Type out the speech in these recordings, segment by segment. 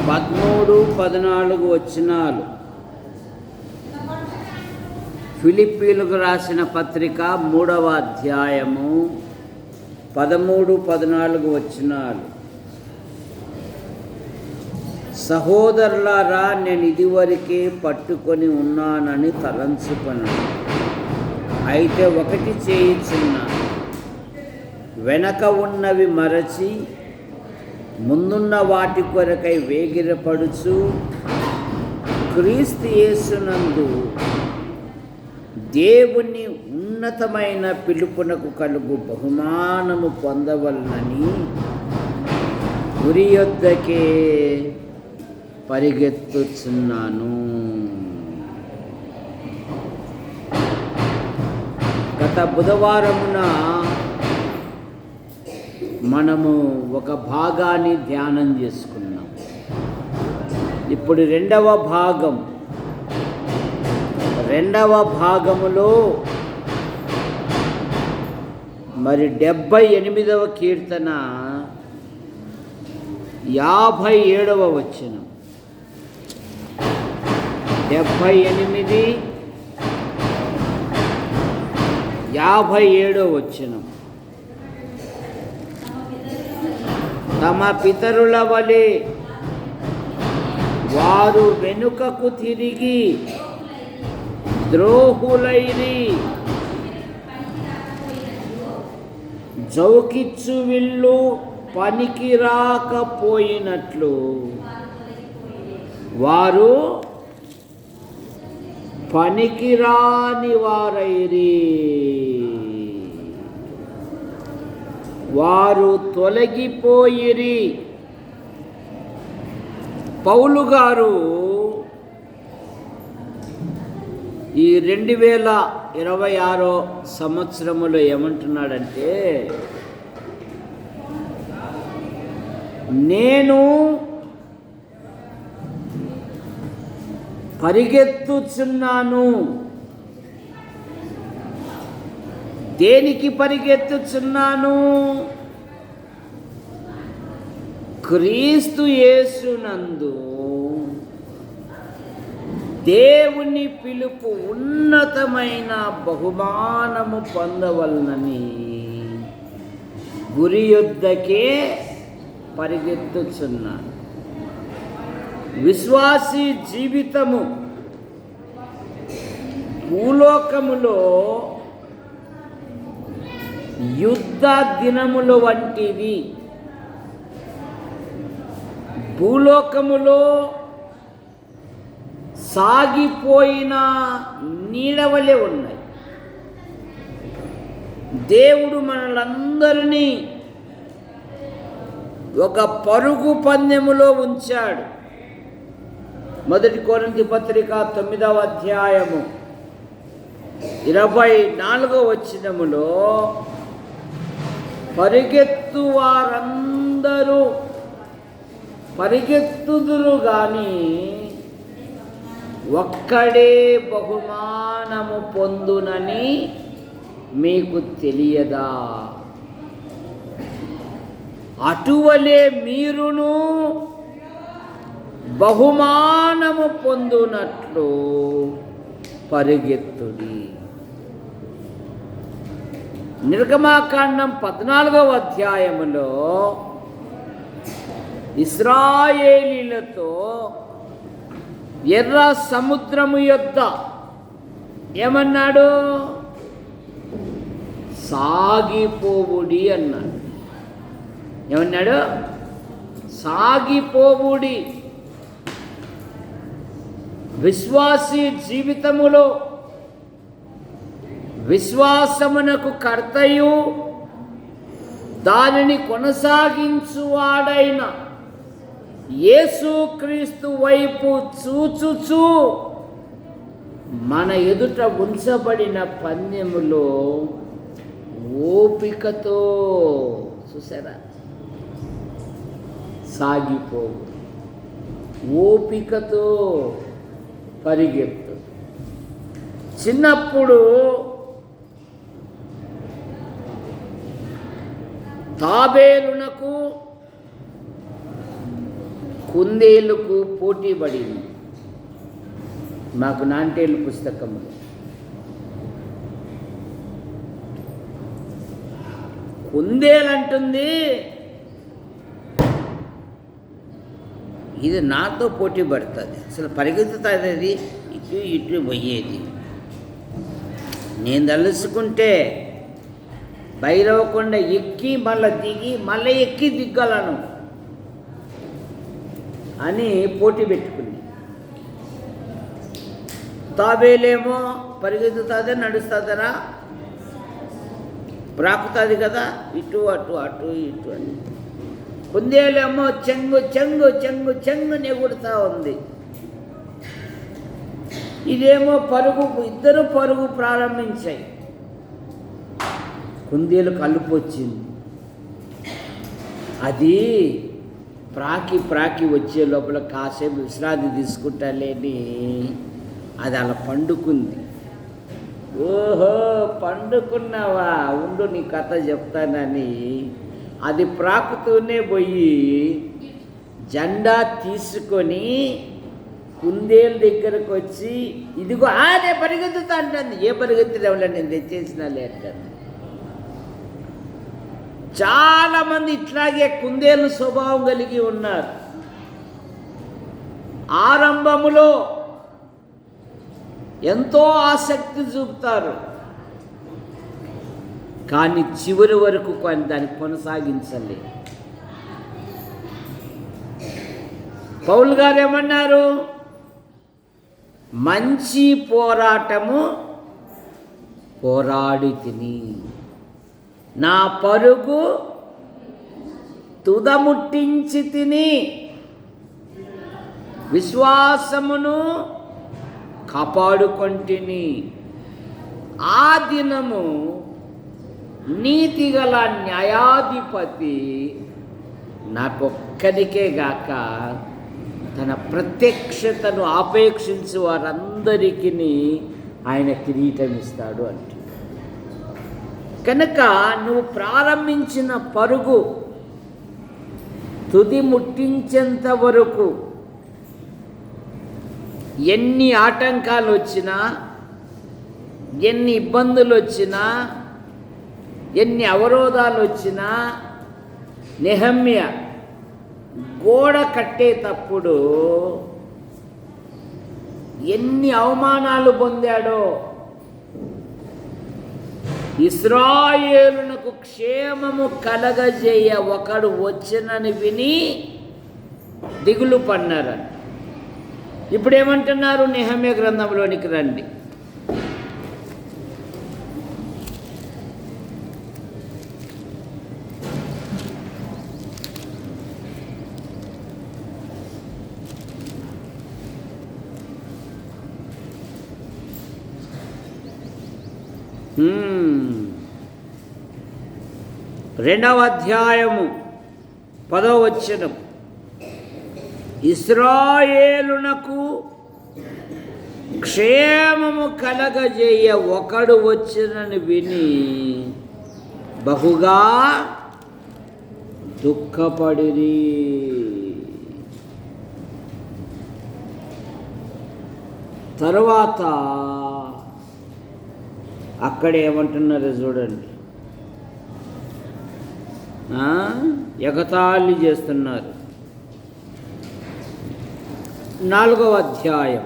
13-14 వచనాలు. ఫిలిప్పీలకు రాసిన పత్రిక 3వ అధ్యాయము 13-14 వచనాలు. సహోదరులారా, నేను ఇదివరకే పట్టుకొని ఉన్నానని తలంచుకొనను. అయితే ఒకటి చేయుచున్నాను, వెనక ఉన్నవి మరచి ముందున్న వాటి కొరకై వేగిరపడుచు క్రీస్తు యేసునందు దేవుని ఉన్నతమైన పిలుపునకు కలుగు బహుమానము పొందవలనని గురి యొద్దకే పరిగెత్తుచున్నాను. గత బుధవారమున మనము ఒక భాగాన్ని ధ్యానం చేసుకున్నాం. ఇప్పుడు రెండవ భాగములో మరి 78వ కీర్తన 57వ వచనం. 78, 57వ వచనం. తమ పితరుల వలె వారు వెనుకకు తిరిగి ద్రోహులైరి, జౌకిచ్చు విల్లు పనికి రాకపోయినట్లు వారు పనికిరాని వారైరి. వారు తొలగిపోయిరి. పౌలు గారు ఈ 2026 సంవత్సరములో ఏమంటున్నాడంటే, నేను పరిగెత్తుచున్నాను. దేనికి పరిగెత్తుచున్నాను? క్రీస్తు యేసునందు దేవుని పిలుపు ఉన్నతమైన బహుమానము పొందవలనని గురి యొద్దకే పరిగెత్తుచున్నాను. విశ్వాసీ జీవితము భూలోకములో యుద్ధ దినముల వంటిది. భూలోకములో సాగిపోయిన నీడవలే ఉన్నాయి. దేవుడు మనలందరినీ ఒక పరుగు పందెములో ఉంచాడు. 1 కొరింథీ పత్రిక 9వ అధ్యాయము 24వ వచనములో, పరిగెత్తు వారందరూ పరిగెత్తుదురు గాని ఒక్కడే బహుమానము పొందునని మీకు తెలియదా? అటువలే మీరును బహుమానము పొందునట్లు పరిగెత్తుడి. నిర్గమాకాండం 14వ అధ్యాయములో ఇశ్రాయేలీలతో ఎర్ర సముద్రము యొద్ద ఏమన్నాడు? సాగిపోవుడి అన్నాడు. ఏమన్నాడు? సాగిపోవుడి. విశ్వాసీ జీవితములో విశ్వాసమునకు కర్తయు దానిని కొనసాగించువాడైన యేసుక్రీస్తు వైపు చూచుచూ మన ఎదుట ఉంచబడిన పందెములో ఓపికతో, చూసారా, సాగిపోవు, ఓపికతో పరిగెత్తు. చిన్నప్పుడు తాబేలునకు కుందేలుకు పోటీ పడింది మాకు నాంటేలు పుస్తకంలో. కుందేలంటుంది ఇది నాతో పోటీ పడుతుంది, అసలు పరిగెత్తుతుంది, అది ఇటు ఇటు పోయేది. నేను తలుసుకుంటే భైరవకొండ ఎక్కి మళ్ళీ దిగి మళ్ళీ ఎక్కి దిగ్గలను అని పోటీ పెట్టుకుంది. తాబేలేమో పరిగెత్తుతుంది, నడుస్తుందరా, ప్రాకుతుంది కదా, ఇటు అటు అటు ఇటు అని. కుందేలేమో చెంగు చెంగు చెంగు చెంగు నెగుడుతూ ఉంది. ఇదేమో పరుగు, ఇద్దరు పరుగు ప్రారంభించాయి. కుందేలు కలుపు వచ్చింది. అది ప్రాకి ప్రాకి వచ్చే లోపల కాసేపు విశ్రాంతి తీసుకుంటాలేని అది అలా పండుకుంది. ఓహో పండుకున్నావా, ఉండు నీ కథ చెప్తానని అది ప్రాకుతూనే పోయి జెండా తీసుకొని కుందేలు దగ్గరకు వచ్చి ఇదిగో అదే పరిగెత్తుతా అంటుంది. ఏ పరిగెత్తులేవులే, నేను తెచ్చేసినా లేదండి. చాలామంది ఇట్లాగే కుందేలు స్వభావం కలిగి ఉన్నారు. ఆరంభములో ఎంతో ఆసక్తి చూపుతారు, కానీ చివరి వరకు దాన్ని కొనసాగించలే. పౌలు గారు ఏమన్నారు? మంచి పోరాటము పోరాడి తిని నా పరుగు తుదముట్టించి తిని విశ్వాసమును కాపాడుకొంటిని. ఆ దినము నీతిగల న్యాయాధిపతి నాకొక్కడికే గాక తన ప్రత్యక్షతను ఆపేక్షించి వారందరికీ ఆయన కిరీటం ఇస్తాడు అంటే. కనుక నువ్వు ప్రారంభించిన పరుగు తుది ముట్టించేంత వరకు ఎన్ని ఆటంకాలు వచ్చినా, ఎన్ని ఇబ్బందులు వచ్చినా, ఎన్ని అవరోధాలు వచ్చినా, నెహమ్య గోడ కట్టేటప్పుడు ఎన్ని అవమానాలు పొందాడో, ఇశ్రాయేలునకు క్షేమము కలగజేయ ఒకడు వచ్చనని విని దిగులు పన్నారు. ఇప్పుడు ఏమంటున్నారు? నెహమ్య గ్రంథంలోనికి రండి. రెండవ అధ్యాయము 10వ వచనం. ఇశ్రాయేలునకు క్షేమము కలగజేయ ఒకడు వచ్చనని విని బహుగా దుఃఖపడిరి. తరువాత అక్కడ ఏమంటున్నారో చూడండి. ఎగతాళి చేస్తున్నారు. 4వ అధ్యాయం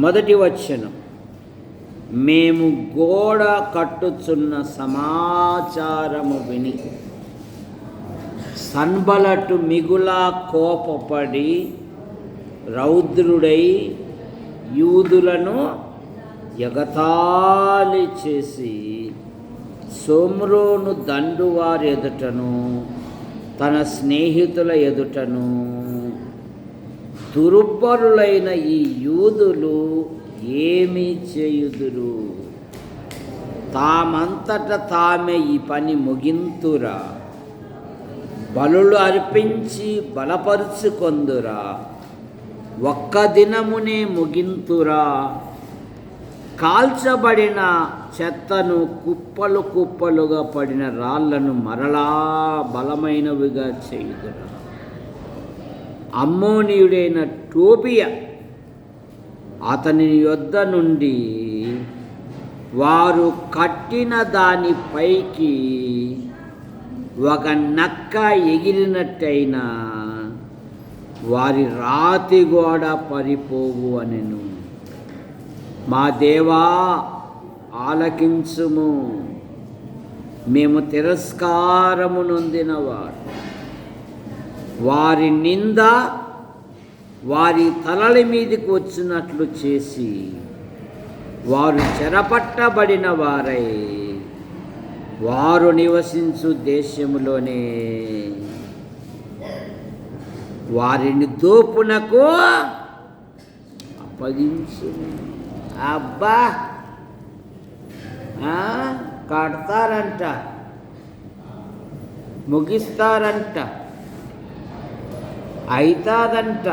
1వ వచనం. మేము గోడ కట్టుచున్న సమాచారము విని సన్బలటు మిగులా కోపపడి రౌద్రుడై యూదులను ఎగతాళి చేసి సోమ్రోను దండువారి ఎదుటను తన స్నేహితుల ఎదుటను దుర్బలులైన ఈ యూదులు ఏమి చేయుదురు? తామంతట తామే ఈ పని ముగింతురా, బలులు అర్పించి బలపరుచుకొందురా, ఒక్క దినమునే ముగింతురా. కాల్చబడిన చెత్తను, కుప్పలు కుప్పలుగా పడిన రాళ్లను మరలా బలమైనవిగా చేయుదురా. అమ్మోనీయుడైన టోబియా అతని యొద్ద నుండి వారు కట్టిన దానిపైకి ఒక నక్క ఎగిరినట్టయినా వారి రాతి గోడ పడిపోవు అనెను. మా దేవా, ఆలకించుము. మేము తిరస్కారము నొందినవారు. వారి నింద వారి తలల మీదకి వచ్చినట్లు చేసి వారు చెరపట్టబడిన వారై వారు నివసించు దేశములోనే వారిని దోపునకు అప్పగించు. అబ్బా, కడతారంట, ముగిస్తారంట, అవుతాదంట.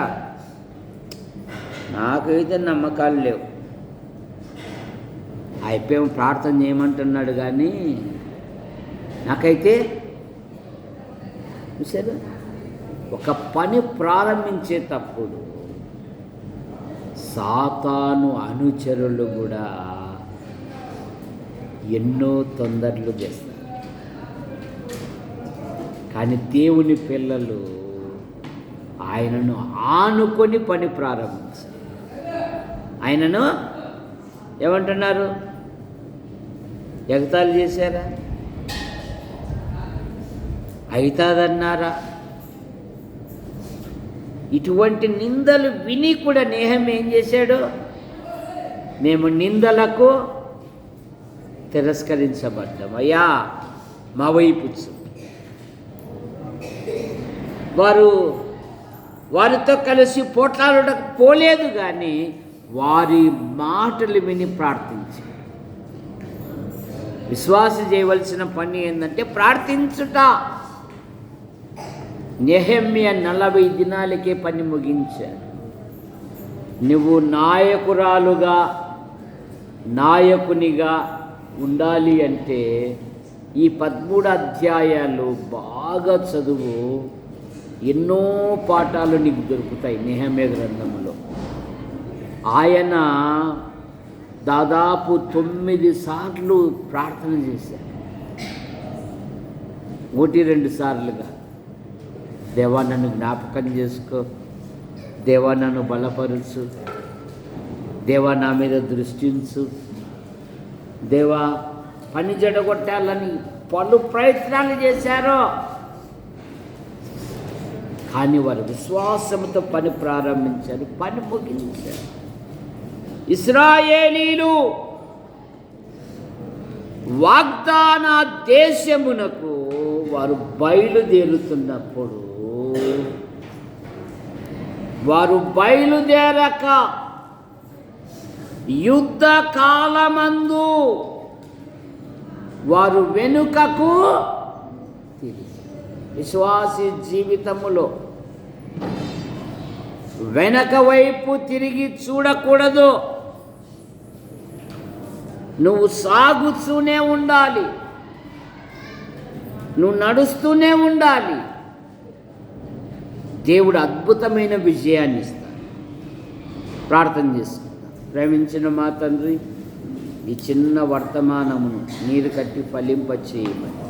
నాకైతే నమ్మకాలు లేవు. అయిపోయాం, ప్రార్థన చేయమంటున్నాడు కానీ నాకైతే చూసారు, ఒక పని ప్రారంభించేటప్పుడు సాతాను అనుచరులు కూడా ఎన్నో తొందరలు చేస్తారు. కానీ దేవుని పిల్లలు ఆయనను ఆనుకొని పని ప్రారంభించారు. ఆయనను ఏమంటున్నారు? ఎగతాళి చేశారా? అవుతాదన్నారా? ఇటువంటి నిందలు విని కూడా నెహెమ్యా ఏం చేశాడు? మేము నిందలకు తిరస్కరించబడ్డాం, అయ్యా మా వైపు. వారితో కలిసి పోట్లాడటకు పోలేదు, కానీ వారి మాటలు విని ప్రార్థించి, విశ్వాస చేయవలసిన పని ఏంటంటే ప్రార్థించుట. నెహెమ్యా 40 దినాలకే పని ముగించాడు. నువ్వు నాయకురాలుగా, నాయకునిగా ఉండాలి అంటే ఈ 13 అధ్యాయాలు బాగా చదువు. ఎన్నో పాఠాలు నీకు దొరుకుతాయి నెహెమ్యా గ్రంథంలో. ఆయన దాదాపు 9 సార్లు ప్రార్థన చేశారు, 1-2 సార్లుగా. దేవా, నన్ను జ్ఞాపకం చేసుకో, దేవా నన్ను బలపరుచు, దేవా నా మీద దృష్టించు, దేవా పని జడగొట్టాలని పలు ప్రయత్నాలు చేశారు. కానీ వారు విశ్వాసంతో పని ప్రారంభించారు, పని ముగించారు. ఇశ్రాయేలీలు వాగ్దాన దేశమునకు వారు బయలుదేరుతున్నప్పుడు వారు బయలుదేరక యుద్ధ కాలమందు వారు వెనుకకు తిరిగి. విశ్వాసి జీవితములో వెనక వైపు తిరిగి చూడకూడదు. నువ్వు సాగుతూనే ఉండాలి, నువ్వు నడుస్తూనే ఉండాలి. దేవుడు అద్భుతమైన విజయాన్ని ఇస్తాడు. ప్రార్థన చేసుకుందాం. ప్రేమించిన మా తండ్రి, ఈ చిన్న వర్తమానమును నీరు కట్టి ఫలింపచేయమని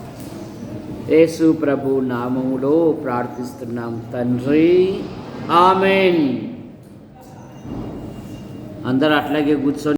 యేసు ప్రభు నామములో ప్రార్థిస్తున్నాం తండ్రి, ఆమేన్. అందరూ అట్లాగే కూర్చొని